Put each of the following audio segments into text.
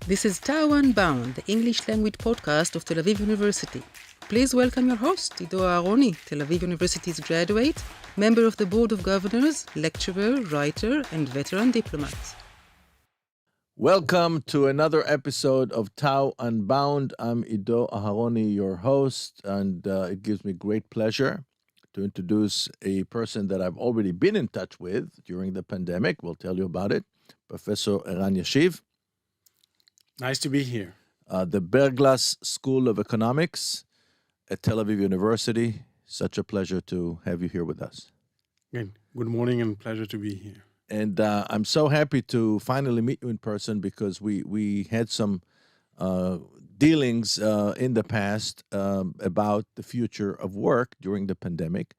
This is TAU Unbound, the English language podcast of Tel Aviv University. Please welcome your host, Ido Aharoni, Tel Aviv University's graduate, member of the Board of Governors, lecturer, writer, and veteran diplomat. Welcome to another episode of TAU Unbound. I'm Ido Aharoni, your host, and it gives me great pleasure to introduce a person that I've already been in touch with during the pandemic. We'll tell you about it. Professor Eran Yashiv. Nice to be here. The Berglas School of Economics at Tel Aviv University. Such a pleasure to have you here with us. Good morning and pleasure to be here. And I'm so happy to finally meet you in person because we had some dealings in the past about the future of work during the pandemic.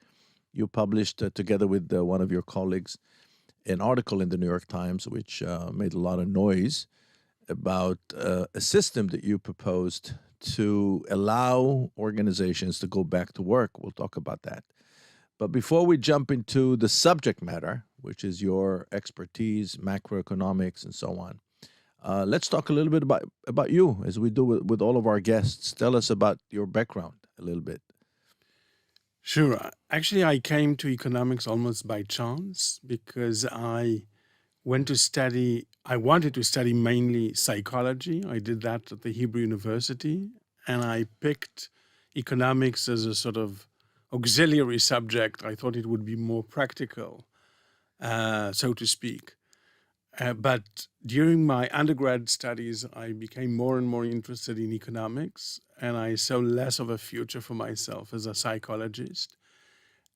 You published, together with one of your colleagues, an article in the New York Times, which made a lot of noise about a system that you proposed to allow organizations to go back to work. We'll talk about that. But before we jump into the subject matter, which is your expertise, macroeconomics, and so on, let's talk a little bit about you, as we do with all of our guests. Tell us about your background a little bit. Sure. Actually, I came to economics almost by chance because I wanted to study mainly psychology. I did that at the Hebrew University, and I picked economics as a sort of auxiliary subject. I thought it would be more practical, so to speak. But during my undergrad studies, I became more and more interested in economics, and I saw less of a future for myself as a psychologist.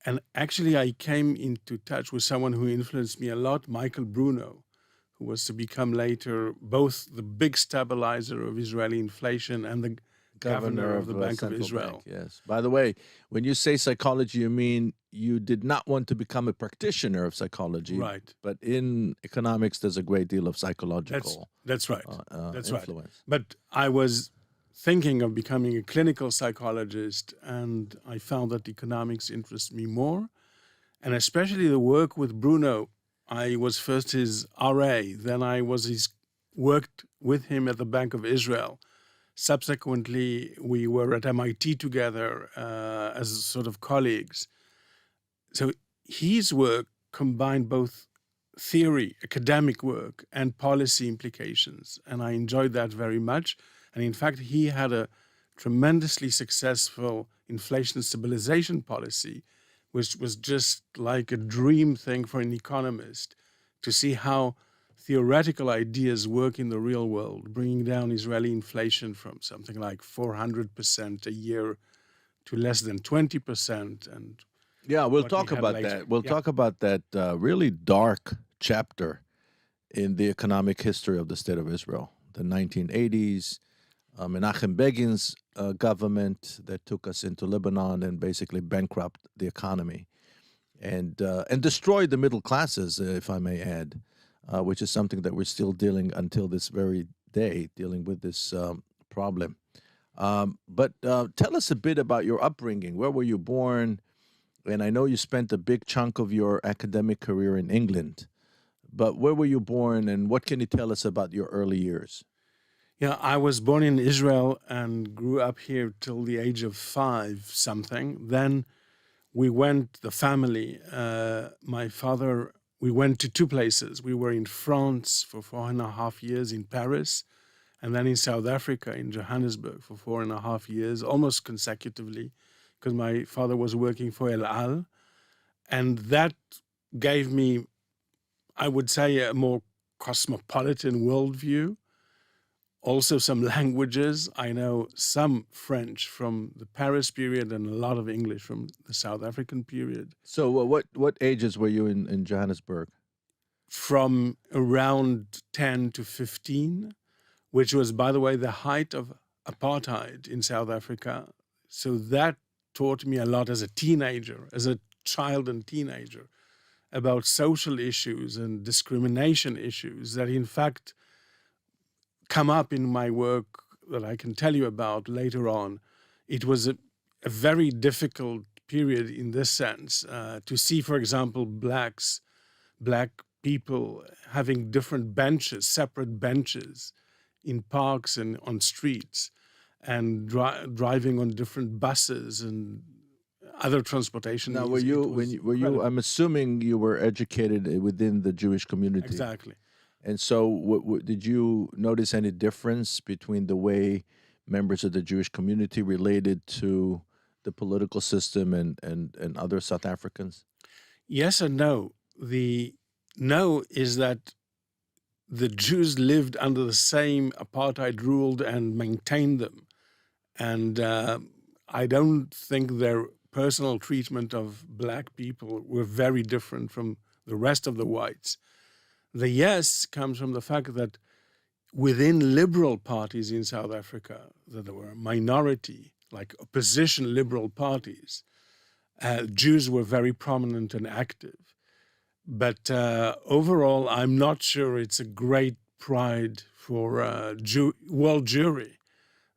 And actually, I came into touch with someone who influenced me a lot, Michael Bruno, who was to become later both the big stabilizer of Israeli inflation and the governor of the Bank of Israel. Yes. By the way, when you say psychology, you mean you did not want to become a practitioner of psychology. Right. But in economics, there's a great deal of psychological That's right. That's influence. Right. But I was thinking of becoming a clinical psychologist, and I found that economics interests me more, and especially the work with Bruno. I was first his RA, then I worked with him at the Bank of Israel. Subsequently, we were at MIT together as sort of colleagues. So his work combined both theory, academic work, and policy implications, and I enjoyed that very much. And in fact, he had a tremendously successful inflation stabilization policy, which was just like a dream thing for an economist to see how theoretical ideas work in the real world, bringing down Israeli inflation from something like 400% a year to less than 20%. And yeah, we'll talk about that. We'll talk about that really dark chapter in the economic history of the State of Israel, the 1980s. Menachem Begin's government that took us into Lebanon and basically bankrupted the economy and destroyed the middle classes, if I may add, which is something that we're still dealing until this very day, dealing with this problem. But tell us a bit about your upbringing. Where were you born? And I know you spent a big chunk of your academic career in England, but where were you born and what can you tell us about your early years? Yeah, I was born in Israel and grew up here till the age of 5 something. Then we went, the family, my father, we went to 2 places. We were in France for 4.5 years in Paris, and then in South Africa, in Johannesburg for 4.5 years, almost consecutively, because my father was working for El Al. And that gave me, I would say, a more cosmopolitan worldview. Also some languages. I know some French from the Paris period and a lot of English from the South African period. So what ages were you in Johannesburg? From around 10 to 15, which was, by the way, the height of apartheid in South Africa. So that taught me a lot as a teenager, as a child and teenager, about social issues and discrimination issues that, in fact, come up in my work that I can tell you about later on. It was a very difficult period in this sense to see, for example, black people having different benches, separate benches in parks and on streets, and driving on different buses and other transportation Now, means. were you? I'm assuming you were educated within the Jewish community. Exactly. And so, did you notice any difference between the way members of the Jewish community related to the political system and other South Africans? Yes and no. The no is that the Jews lived under the same apartheid ruled and maintained them. And I don't think their personal treatment of black people were very different from the rest of the whites. The yes comes from the fact that within liberal parties in South Africa, that there were a minority, like opposition liberal parties, Jews were very prominent and active. But overall, I'm not sure it's a great pride for world Jewry,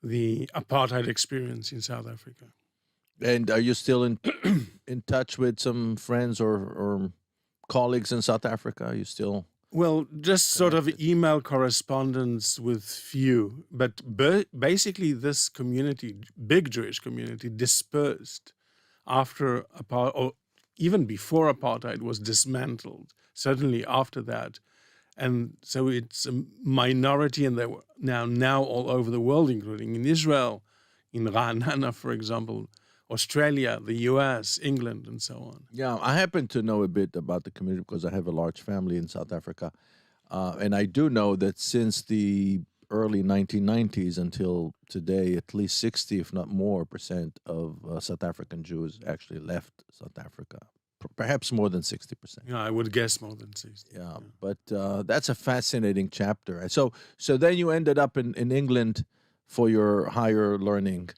the apartheid experience in South Africa. And are you still in in touch with some friends or colleagues in South Africa? Are you still? Well, just sort of email correspondence with few. But basically, this community, big Jewish community, dispersed after apartheid, or even before apartheid was dismantled, certainly after that. And so it's a minority, and they're now all over the world, including in Israel, in Ra'anana, for example, Australia, the US, England, and so on. Yeah, I happen to know a bit about the community because I have a large family in South Africa. And I do know that since the early 1990s until today, at least 60, if not more, percent of South African Jews actually left South Africa. Perhaps more than 60%. Yeah, I would guess more than 60. Yeah, but that's a fascinating chapter. So then you ended up in England for your higher learning.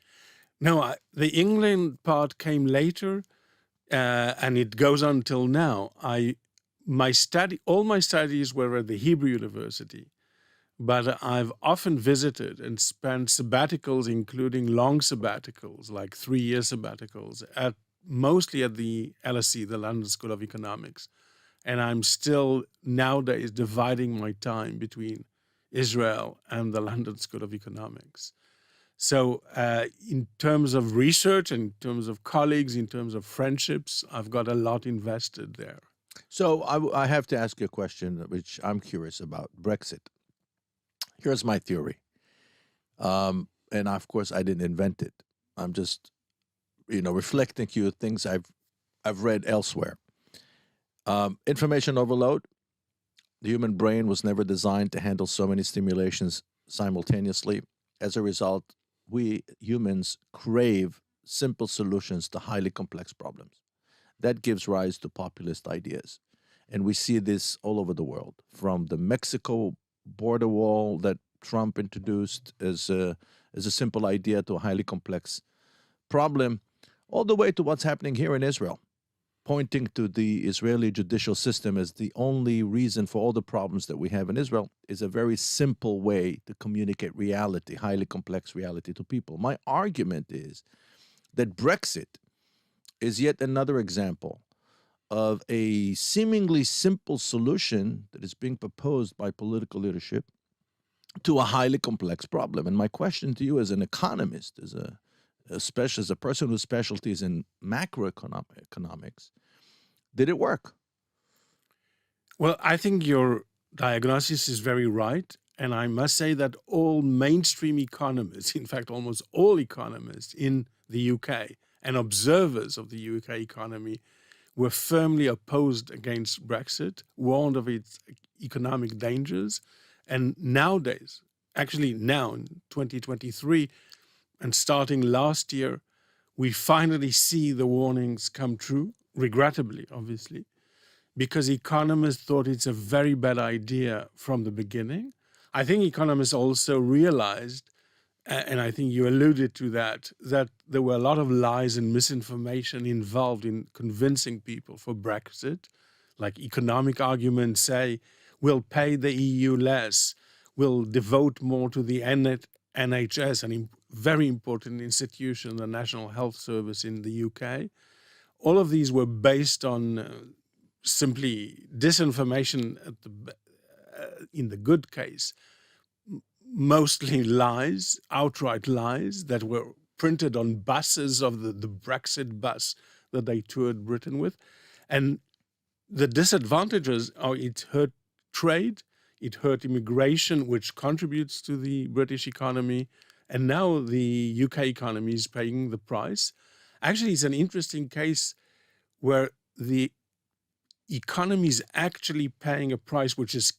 No, the England part came later, and it goes on till now. All my studies were at the Hebrew University, but I've often visited and spent sabbaticals, including long sabbaticals, like 3-year sabbaticals, mostly at the LSE, the London School of Economics. And I'm still nowadays dividing my time between Israel and the London School of Economics. So in terms of research, in terms of colleagues, in terms of friendships, I've got a lot invested there. So I have to ask you a question, which I'm curious about, Brexit. Here's my theory. And of course, I didn't invent it. I'm just, reflecting to you things I've read elsewhere. Information overload. The human brain was never designed to handle so many stimulations simultaneously. As a result, we humans crave simple solutions to highly complex problems. That gives rise to populist ideas. And we see this all over the world, from the Mexico border wall that Trump introduced as a simple idea to a highly complex problem, all the way to what's happening here in Israel, pointing to the Israeli judicial system as the only reason for all the problems that we have in Israel is a very simple way to communicate reality, highly complex reality to people. My argument is that Brexit is yet another example of a seemingly simple solution that is being proposed by political leadership to a highly complex problem. And my question to you as an economist, as a person whose specialty is in macroeconomics, did it work? Well, I think your diagnosis is very right. And I must say that all mainstream economists, in fact, almost all economists in the UK and observers of the UK economy were firmly opposed against Brexit, warned of its economic dangers. And nowadays, actually now in 2023, and starting last year, we finally see the warnings come true, regrettably, obviously, because economists thought it's a very bad idea from the beginning. I think economists also realized, and I think you alluded to that there were a lot of lies and misinformation involved in convincing people for Brexit. Like economic arguments say, we'll pay the EU less, we'll devote more to the NHS, an very important institution, the National Health Service in the UK. All of these were based on simply disinformation in the good case. mostly lies, outright lies that were printed on buses of the Brexit bus that they toured Britain with. And the disadvantages are it hurt trade, it hurt immigration, which contributes to the British economy, and now the UK economy is paying the price. Actually, it's an interesting case where the economy is actually paying a price which is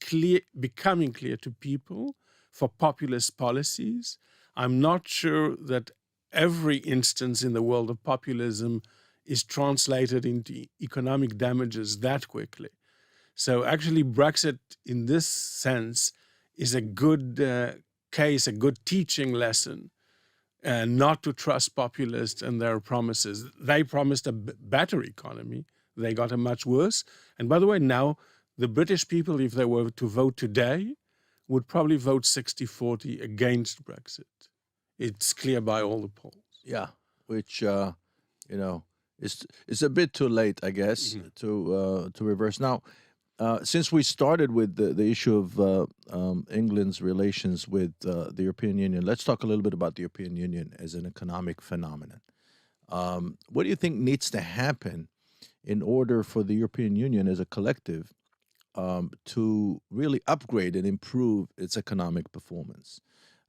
becoming clear to people for populist policies. I'm not sure that every instance in the world of populism is translated into economic damages that quickly. So actually Brexit in this sense is a good case, a good teaching lesson, not to trust populists and their promises. They promised a better economy. They got a much worse. And by the way, now the British people, if they were to vote today, would probably vote 60-40 against Brexit. It's clear by all the polls. Yeah, which it's a bit too late, I guess, to reverse. Now, since we started with the issue of England's relations with the European Union, let's talk a little bit about the European Union as an economic phenomenon. What do you think needs to happen in order for the European Union as a collective to really upgrade and improve its economic performance?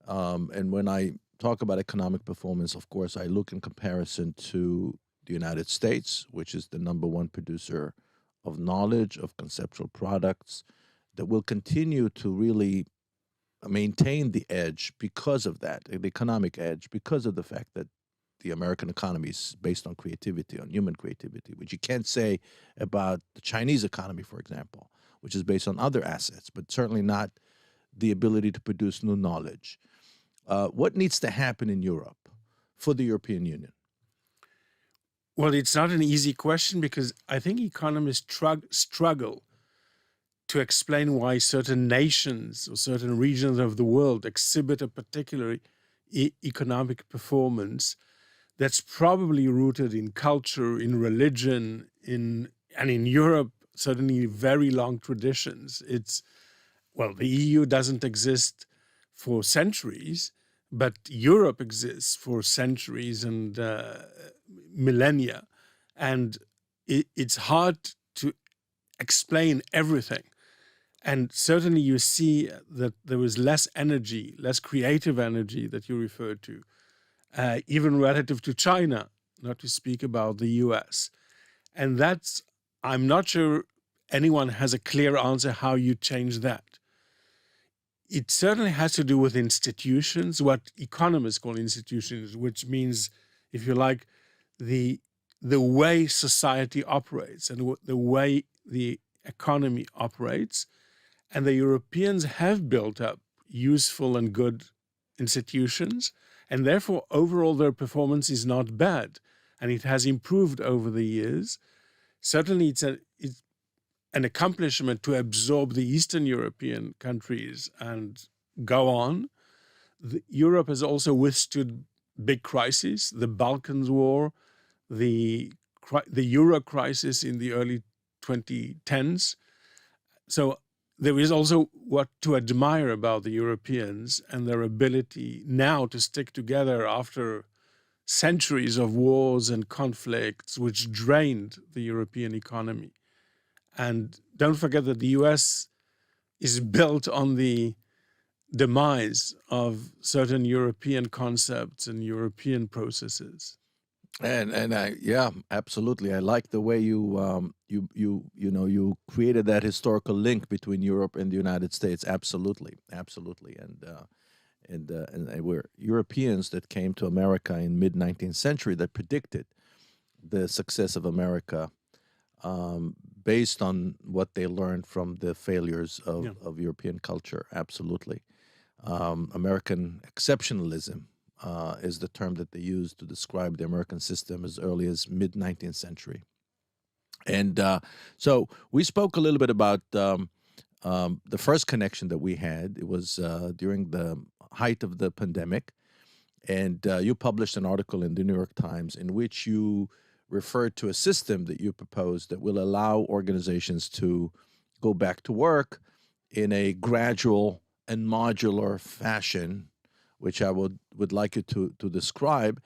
And when I talk about economic performance, of course, I look in comparison to the United States, which is the number one producer of knowledge, of conceptual products, that will continue to really maintain the edge because of that, the economic edge, because of the fact that the American economy is based on creativity, on human creativity, which you can't say about the Chinese economy, for example, which is based on other assets, but certainly not the ability to produce new knowledge. What needs to happen in Europe for the European Union? Well, it's not an easy question because I think economists struggle to explain why certain nations or certain regions of the world exhibit a particular economic performance that's probably rooted in culture, in religion, and in Europe, certainly very long traditions. The EU doesn't exist for centuries, but Europe exists for centuries and millennia. And it's hard to explain everything. And certainly you see that there was less energy, less creative energy that you referred to, even relative to China, not to speak about the US. And I'm not sure anyone has a clear answer how you change that. It certainly has to do with institutions, what economists call institutions, which means, if you like, the way society operates and the way the economy operates. And the Europeans have built up useful and good institutions, and therefore overall their performance is not bad, and it has improved over the years. Certainly it's an accomplishment to absorb the Eastern European countries and go on. Europe has also withstood big crises, the Balkans War, the Euro crisis in the early 2010s. So there is also what to admire about the Europeans and their ability now to stick together after centuries of wars and conflicts which drained the European economy. And don't forget that the US is built on the demise of certain European concepts and European processes. And yeah, absolutely. I like the way you created that historical link between Europe and the United States. Absolutely, and we're Europeans that came to America in mid-19th century that predicted the success of America based on what they learned from the failures of European culture. Absolutely, American exceptionalism is the term that they use to describe the American system as early as mid-19th century. And so we spoke a little bit about the first connection that we had. It was during the height of the pandemic. And you published an article in the New York Times in which you referred to a system that you proposed that will allow organizations to go back to work in a gradual and modular fashion, which I would like you to describe.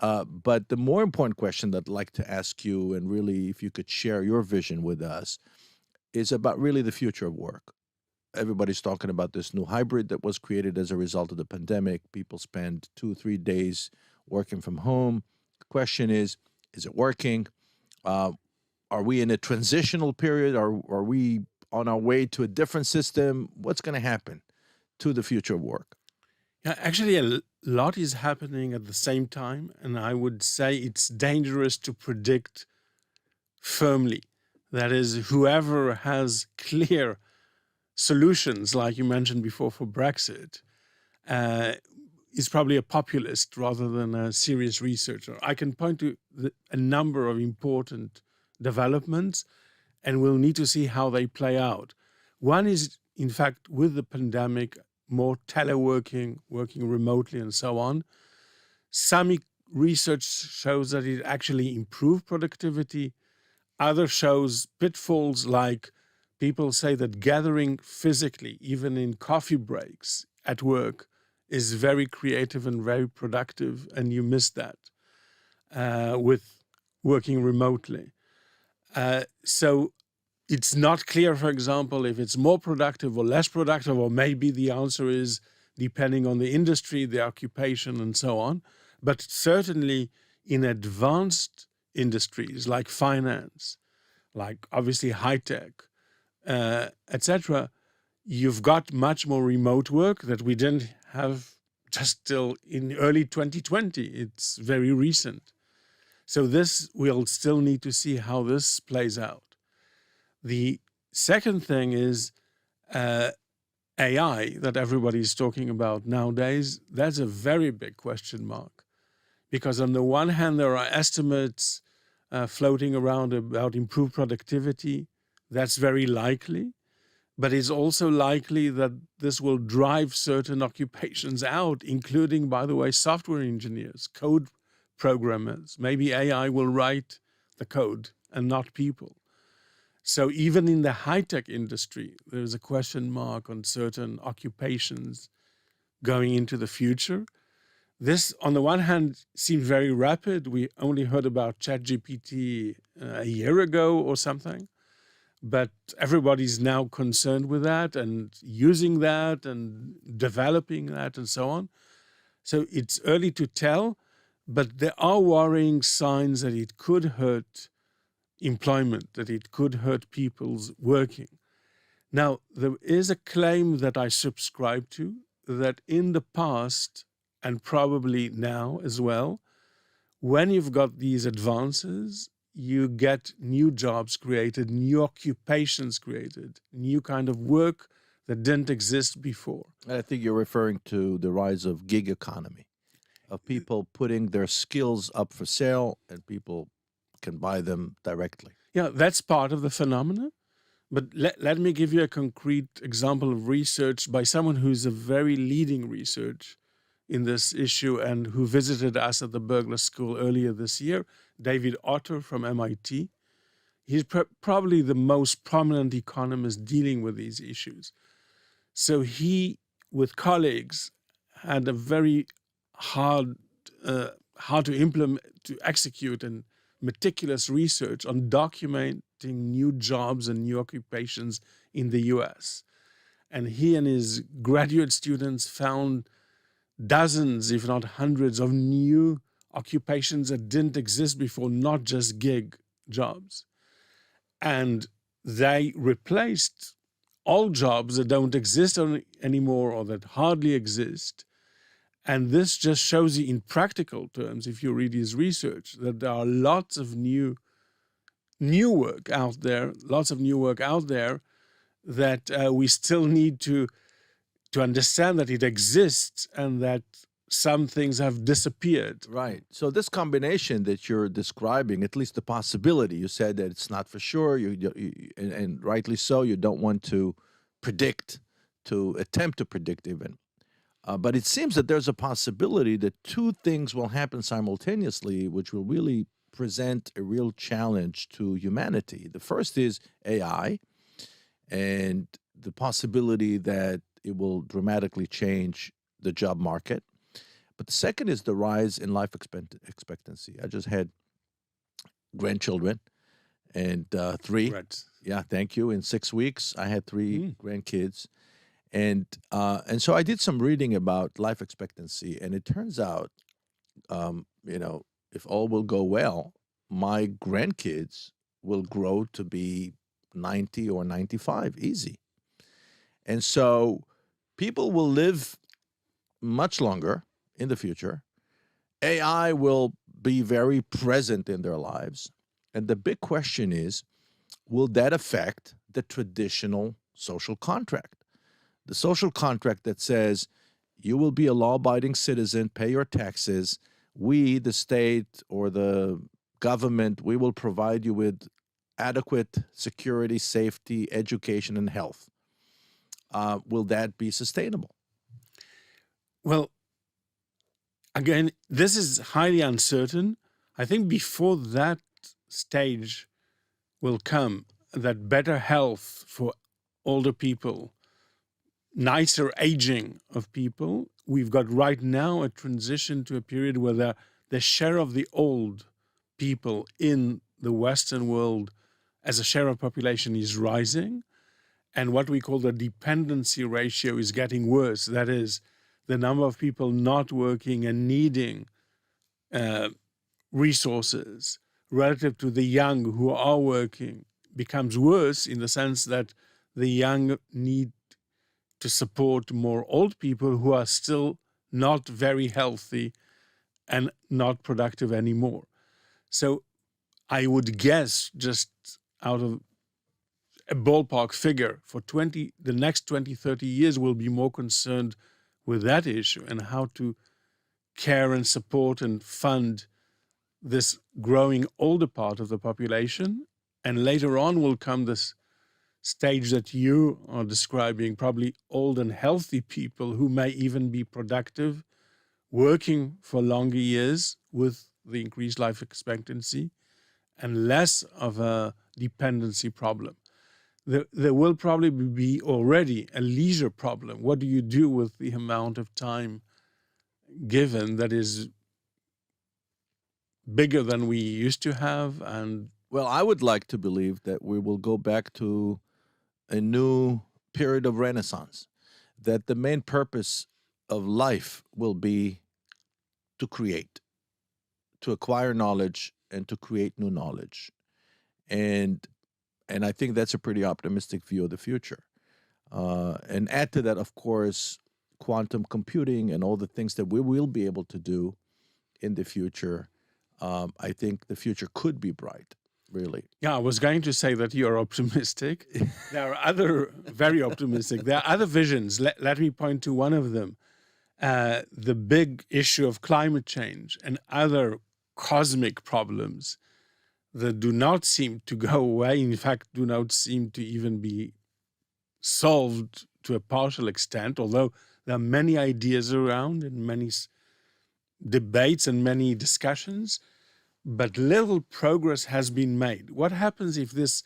But the more important question that I'd like to ask you, and really if you could share your vision with us, is about really the future of work. Everybody's talking about this new hybrid that was created as a result of the pandemic. People spend 2 or 3 days working from home. The question is it working? Are we in a transitional period? Are we on our way to a different system? What's going to happen to the future of work? Yeah, actually, a lot is happening at the same time, and I would say it's dangerous to predict firmly. That is, whoever has clear solutions, like you mentioned before for Brexit, is probably a populist rather than a serious researcher. I can point to a number of important developments, and we'll need to see how they play out. One is, in fact, with the pandemic, more teleworking, working remotely, and so on. Some research shows that it actually improved productivity. Other shows pitfalls, like people say that gathering physically, even in coffee breaks at work, is very creative and very productive, and you miss that with working remotely. So it's not clear, for example, if it's more productive or less productive, or maybe the answer is depending on the industry, the occupation, and so on. But certainly in advanced industries like finance, like obviously high tech, etc., you've got much more remote work that we didn't have just till in early 2020. It's very recent. So this, we'll still need to see how this plays out. The second thing is AI that everybody's talking about nowadays. That's a very big question mark, because on the one hand, there are estimates floating around about improved productivity. That's very likely, but it's also likely that this will drive certain occupations out, including, by the way, software engineers, code programmers. Maybe AI will write the code and not people. So even in the high-tech industry, there's a question mark on certain occupations going into the future. This, on the one hand, seems very rapid. We only heard about ChatGPT a year ago or something, but everybody's now concerned with that and using that and developing that and so on. So it's early to tell, but there are worrying signs that it could hurt employment, that it could hurt people's working. Now, there is a claim that I subscribe to, that in the past, and probably now as well, when you've got these advances, you get new jobs created, new occupations created, new kind of work that didn't exist before. I think you're referring to the rise of gig economy, of people putting their skills up for sale and people can buy them directly. Yeah, that's part of the phenomenon. But let me give you a concrete example of research by someone who's a very leading research in this issue and who visited us at the Berglas School earlier this year, David Otter from MIT. He's probably the most prominent economist dealing with these issues. So he, with colleagues, had a very hard to implement, to execute, and meticulous research on documenting new jobs and new occupations in the US. And he and his graduate students found dozens, if not hundreds, of new occupations that didn't exist before, not just gig jobs. And they replaced all jobs that don't exist anymore or that hardly exist. And this just shows you in practical terms, if you read his research, that there are lots of new work out there, that we still need to understand that it exists and that some things have disappeared. Right. So this combination that you're describing, at least the possibility, you said that it's not for sure, and rightly so, you don't want to attempt to predict even. But it seems that there's a possibility that two things will happen simultaneously, which will really present a real challenge to humanity. The first is AI and the possibility that it will dramatically change the job market. But the second is the rise in life expectancy. I just had grandchildren, and three. Right. Yeah, thank you. In 6 weeks, I had three Mm. grandkids, and so I did some reading about life expectancy, and it turns out, if all will go well, my grandkids will grow to be 90 or 95, easy. And so people will live much longer in the future. AI will be very present in their lives. And the big question is, will that affect the traditional social contract? The social contract that says you will be a law abiding citizen, pay your taxes. We, the state or the government, we will provide you with adequate security, safety, education, and health. Will that be sustainable? Well, again, this is highly uncertain. I think before that stage will come, that better health for older people, nicer aging of people, we've got right now a transition to a period where the share of the old people in the Western world as a share of population is rising. And what we call the dependency ratio is getting worse. That is, the number of people not working and needing resources relative to the young who are working becomes worse, in the sense that the young need to support more old people who are still not very healthy and not productive anymore. So I would guess, just out of a ballpark figure, for the next 20, 30 years, we'll be more concerned with that issue and how to care and support and fund this growing older part of the population. And later on will come this stage that you are describing, probably old and healthy people who may even be productive, working for longer years with the increased life expectancy, and less of a dependency problem. There will probably be already a leisure problem. What do you do with the amount of time given that is bigger than we used to have? And Well, I would like to believe that we will go back to a new period of renaissance, that the main purpose of life will be to create, to acquire knowledge, and to create new knowledge. And I think that's a pretty optimistic view of the future. And add to that, of course, quantum computing and all the things that we will be able to do in the future. I think the future could be bright, really. yeah, I was going to say that you're optimistic. There are other very optimistic. There are other visions. Let me point to one of them. The big issue of climate change and other cosmic problems that do not seem to go away, in fact, do not seem to even be solved to a partial extent, although there are many ideas around and many debates and many discussions, but little progress has been made. What happens if this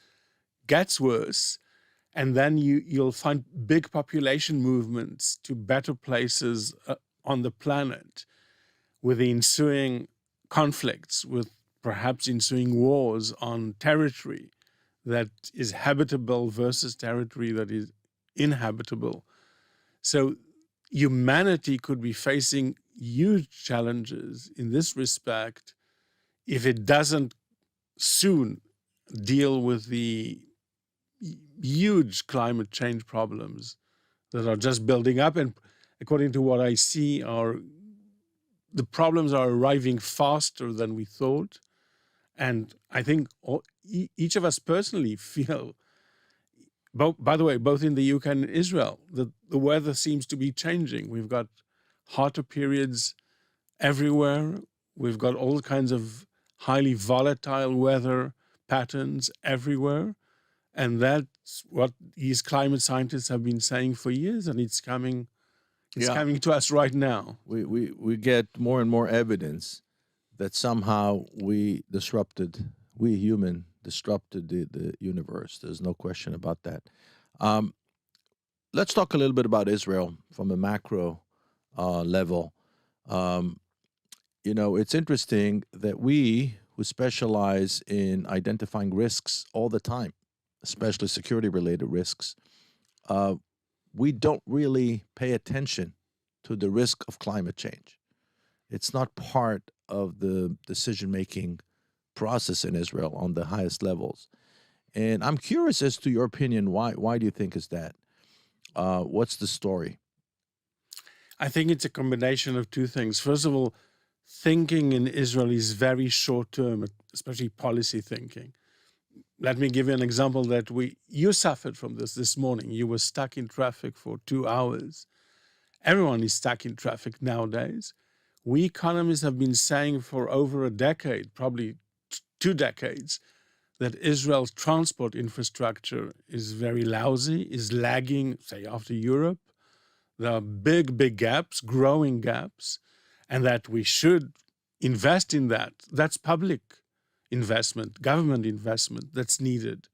gets worse, and then you'll find big population movements to better places on the planet, with the ensuing conflicts, with perhaps ensuing wars on territory that is habitable versus territory that is inhabitable. So humanity could be facing huge challenges in this respect if it doesn't soon deal with the huge climate change problems that are just building up. And according to what I see, the problems are arriving faster than we thought. And I think each of us personally feel, by the way, both in the UK and Israel, that the weather seems to be changing. We've got hotter periods everywhere. We've got all kinds of highly volatile weather patterns everywhere. And that's what these climate scientists have been saying for years, and it's coming to us right now. We get more and more evidence that somehow we human disrupted the universe. There's no question about that. let's talk a little bit about Israel from a macro level. It's interesting that we, who specialize in identifying risks all the time, especially security-related risks, we don't really pay attention to the risk of climate change. It's not part of the decision-making process in Israel on the highest levels. And I'm curious as to your opinion. Why do you think is that? What's the story? I think it's a combination of two things. First of all, thinking in Israel is very short-term, especially policy thinking. Let me give you an example that you suffered from this morning. You were stuck in traffic for 2 hours. Everyone is stuck in traffic nowadays. We economists have been saying for over a decade, probably 2 decades, that Israel's transport infrastructure is very lousy, is lagging, say, after Europe. There are big gaps, growing gaps, and that we should invest in that. That's public investment, government investment that's needed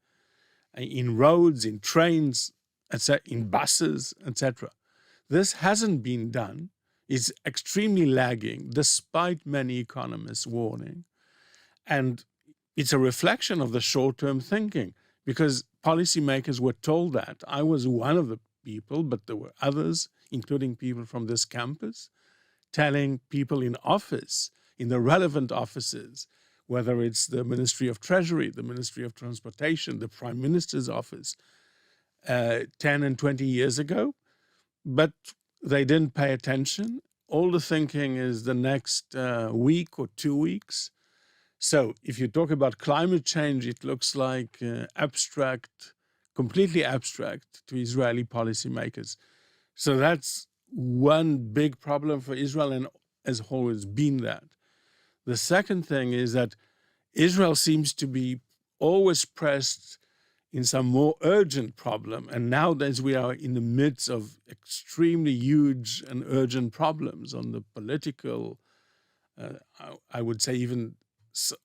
in roads, in trains, in buses, etc. This hasn't been done. It's extremely lagging, despite many economists warning. And it's a reflection of the short-term thinking, because policymakers were told that. I was one of the people, but there were others, including people from this campus, telling people in office, in the relevant offices, whether it's the Ministry of Treasury, the Ministry of Transportation, the Prime Minister's office, 10 and 20 years ago, but they didn't pay attention. All the thinking is the next week or 2 weeks. So if you talk about climate change, it looks like abstract, completely abstract to Israeli policymakers. So that's one big problem for Israel, and has always been that. The second thing is that Israel seems to be always pressed in some more urgent problem. And nowadays we are in the midst of extremely huge and urgent problems on the political, I would say even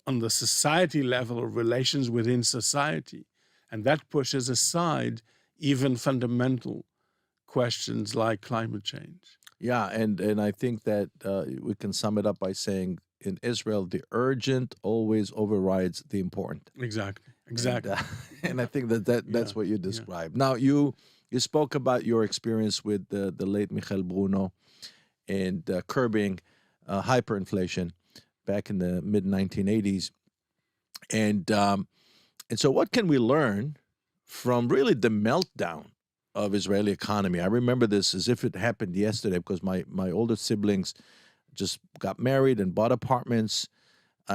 on the society level, of relations within society. And that pushes aside even fundamental questions like climate change. Yeah, and I think that we can sum it up by saying in Israel, the urgent always overrides the important. Exactly. And I think that's what you described. Now, you spoke about your experience with the late Michael Bruno and curbing hyperinflation back in the mid-1980s. And so what can we learn from really the meltdown of Israeli economy? I remember this as if it happened yesterday, because my older siblings just got married and bought apartments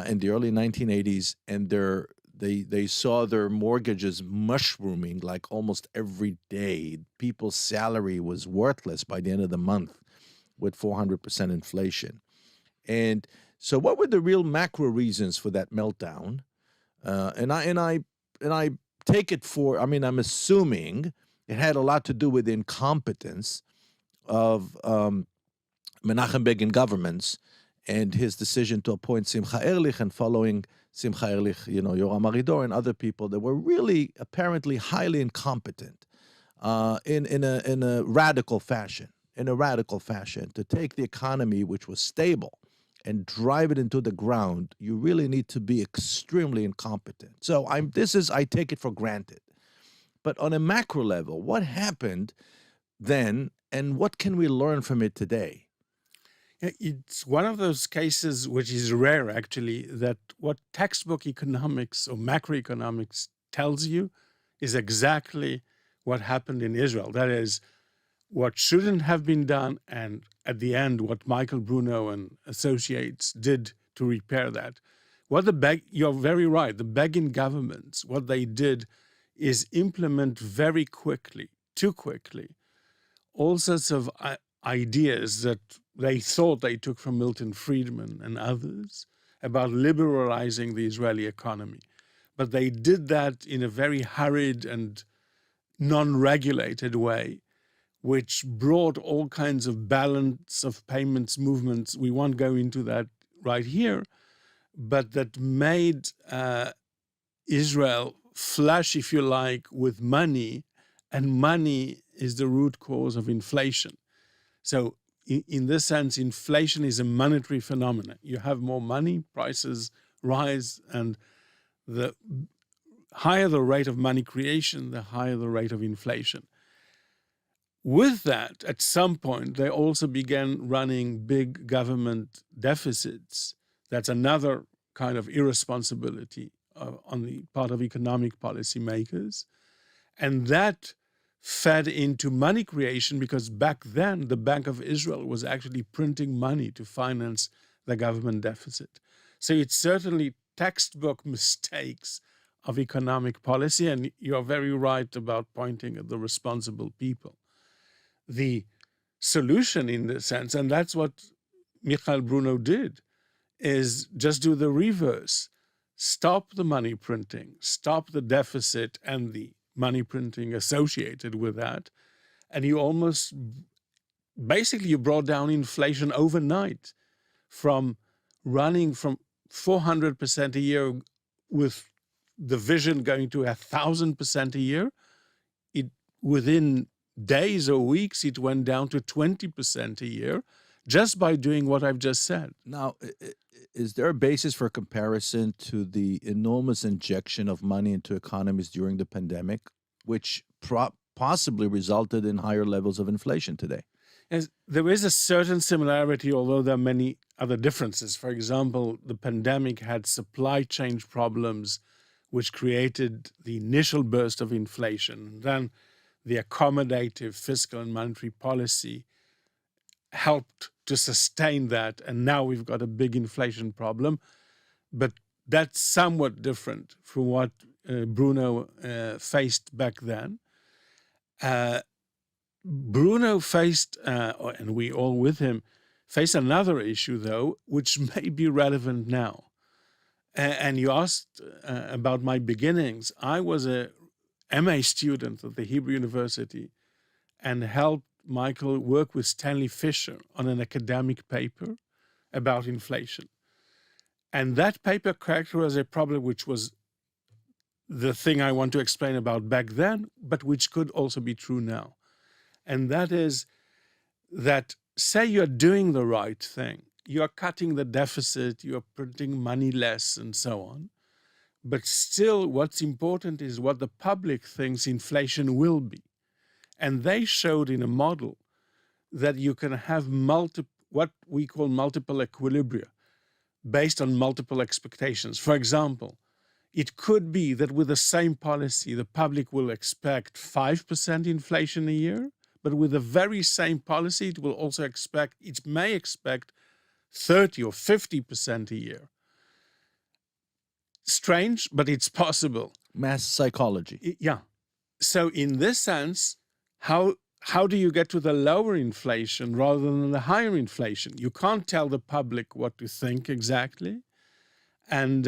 in the early 1980s, and they saw their mortgages mushrooming like almost every day. People's salary was worthless by the end of the month with 400% inflation. And so what were the real macro reasons for that meltdown? And I take it for, I'm assuming it had a lot to do with the incompetence of Menachem Begin governments and his decision to appoint Simcha Ehrlich, and following Simcha Ehrlich, Yoram Aridor and other people that were really apparently highly incompetent in a radical fashion, to take the economy, which was stable, and drive it into the ground. You really need to be extremely incompetent. So I take it for granted. But on a macro level, what happened then, and what can we learn from it today? It's one of those cases, which is rare actually, that what textbook economics or macroeconomics tells you is exactly what happened in Israel. That is, what shouldn't have been done, and at the end, what Michael Bruno and associates did to repair that. You're very right, the Begin governments, what they did is implement very quickly, too quickly, all sorts of ideas that they thought they took from Milton Friedman and others about liberalizing the Israeli economy. But they did that in a very hurried and non-regulated way, which brought all kinds of balance of payments movements. We won't go into that right here, but that made Israel flush, if you like, with money and money is the root cause of inflation. So in this sense, inflation is a monetary phenomenon. You have more money, prices rise, and the higher the rate of money creation, the higher the rate of inflation. With that, at some point, they also began running big government deficits. That's another kind of irresponsibility on the part of economic policymakers. And that fed into money creation because back then the Bank of Israel was actually printing money to finance the government deficit. So it's certainly textbook mistakes of economic policy, and you're very right about pointing at the responsible people. The solution in this sense, and that's what Michael Bruno did, is just do the reverse. Stop the money printing, stop the deficit and the money printing associated with that, and you brought down inflation overnight from running from 400% a year with the vision going to 1,000% a year. Within days or weeks, it went down to 20% a year just by doing what I've just said. Now, is there a basis for comparison to the enormous injection of money into economies during the pandemic, which possibly resulted in higher levels of inflation today? Yes, there is a certain similarity, although there are many other differences. For example, the pandemic had supply chain problems, which created the initial burst of inflation. Then the accommodative fiscal and monetary policy helped to sustain that, and now we've got a big inflation problem. But that's somewhat different from what Bruno faced back then. Bruno faced, and we all with him, faced another issue, though, which may be relevant now. And you asked about my beginnings. I was a MA student at the Hebrew University and helped Michael work with Stanley Fischer on an academic paper about inflation. And that paper characterized a problem which was the thing I want to explain about back then, but which could also be true now. And that is that, say you're doing the right thing, you're cutting the deficit, you're printing money less, and so on. But still, what's important is what the public thinks inflation will be. And they showed in a model that you can have what we call multiple equilibria based on multiple expectations. For example, it could be that with the same policy, the public will expect 5% inflation a year, but with the very same policy, it may expect 30 or 50% a year. Strange, but it's possible. Mass psychology. Yeah. So in this sense, how do you get to the lower inflation rather than the higher inflation? You can't tell the public what to think exactly and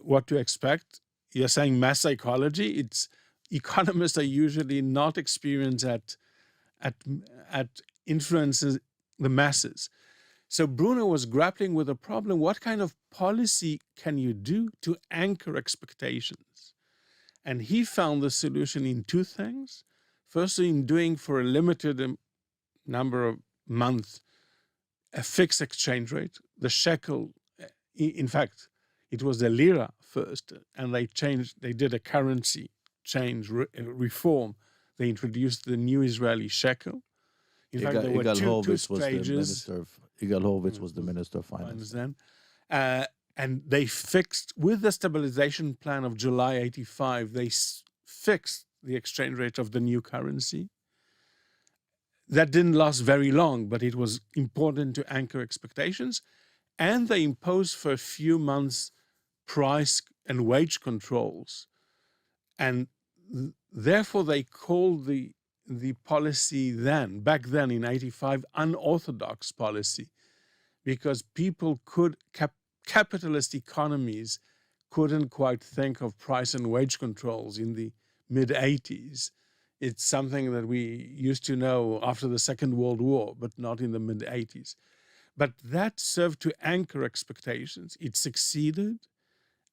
what to expect. You're saying mass psychology. Economists are usually not experienced at influencing the masses. So Bruno was grappling with a problem. What kind of policy can you do to anchor expectations? And he found the solution in two things. Firstly, in doing for a limited number of months a fixed exchange rate. The shekel, in fact, it was the lira first, and they did a currency change reform. They introduced the new Israeli shekel. In fact, there were two stages. Yigal Hovitz was the Minister of Finance. Then. And they fixed, with the stabilization plan of July 85, they fixed the exchange rate of the new currency. That didn't last very long, but it was important to anchor expectations. And they imposed for a few months price and wage controls. And therefore, they called the policy back then in 85, unorthodox policy, because capitalist economies couldn't quite think of price and wage controls in the mid-80s. It's something that we used to know after the Second World War, but not in the mid-80s. But that served to anchor expectations. It succeeded.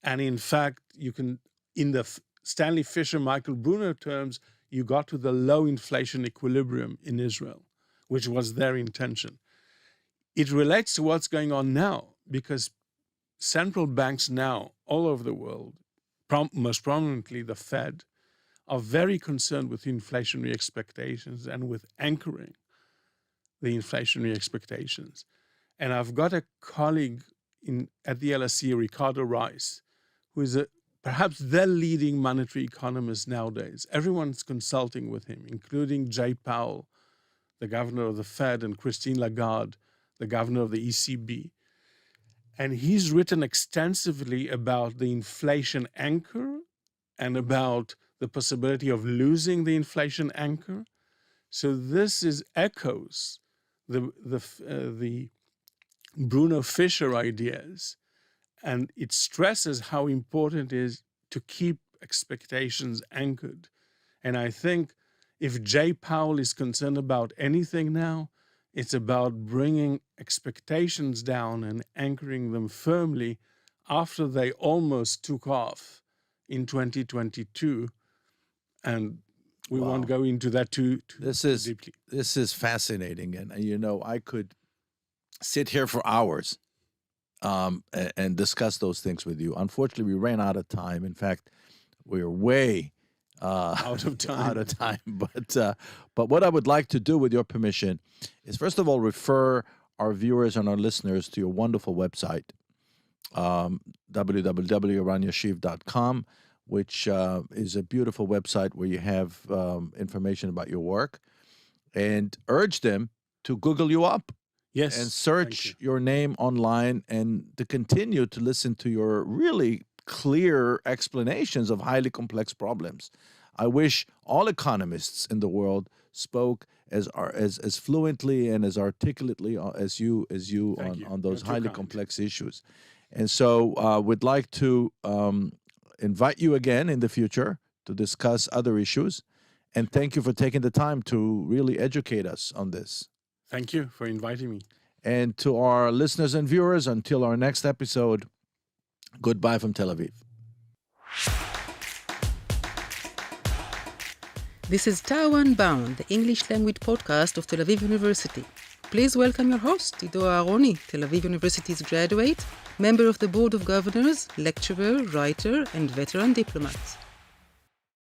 And in fact, you can, in the Stanley Fischer, Michael Bruno terms, you got to the low inflation equilibrium in Israel, which was their intention. It relates to what's going on now, because central banks now all over the world, most prominently the Fed, are very concerned with inflationary expectations and with anchoring the inflationary expectations. And I've got a colleague at the LSE, Ricardo Rice, who is perhaps the leading monetary economist nowadays. Everyone's consulting with him, including Jay Powell, the governor of the Fed, and Christine Lagarde, the governor of the ECB. And he's written extensively about the inflation anchor and about the possibility of losing the inflation anchor. So this echoes the Bruno Fisher ideas, and it stresses how important it is to keep expectations anchored. And I think if Jay Powell is concerned about anything now, it's about bringing expectations down and anchoring them firmly after they almost took off in 2022. And we won't go into that too deeply. This is fascinating. And, I could sit here for hours and discuss those things with you. Unfortunately, we ran out of time. In fact, we're way out of time. But what I would like to do, with your permission, is first of all refer our viewers and our listeners to your wonderful website, www.aharoniyashiv.com, which is a beautiful website where you have information about your work, and urge them to Google you up. Yes, and search your name online, and to continue to listen to your really clear explanations of highly complex problems. I wish all economists in the world spoke as fluently and as articulately as you on those highly complex issues. And so we'd like to invite you again in the future to discuss other issues. And thank you for taking the time to really educate us on this. Thank you for inviting me. And to our listeners and viewers, until our next episode, goodbye from Tel Aviv. This is TAU Unbound, the English language podcast of Tel Aviv University. Please welcome your host, Ido Aharoni, Tel Aviv University's graduate, member of the Board of Governors, lecturer, writer, and veteran diplomat.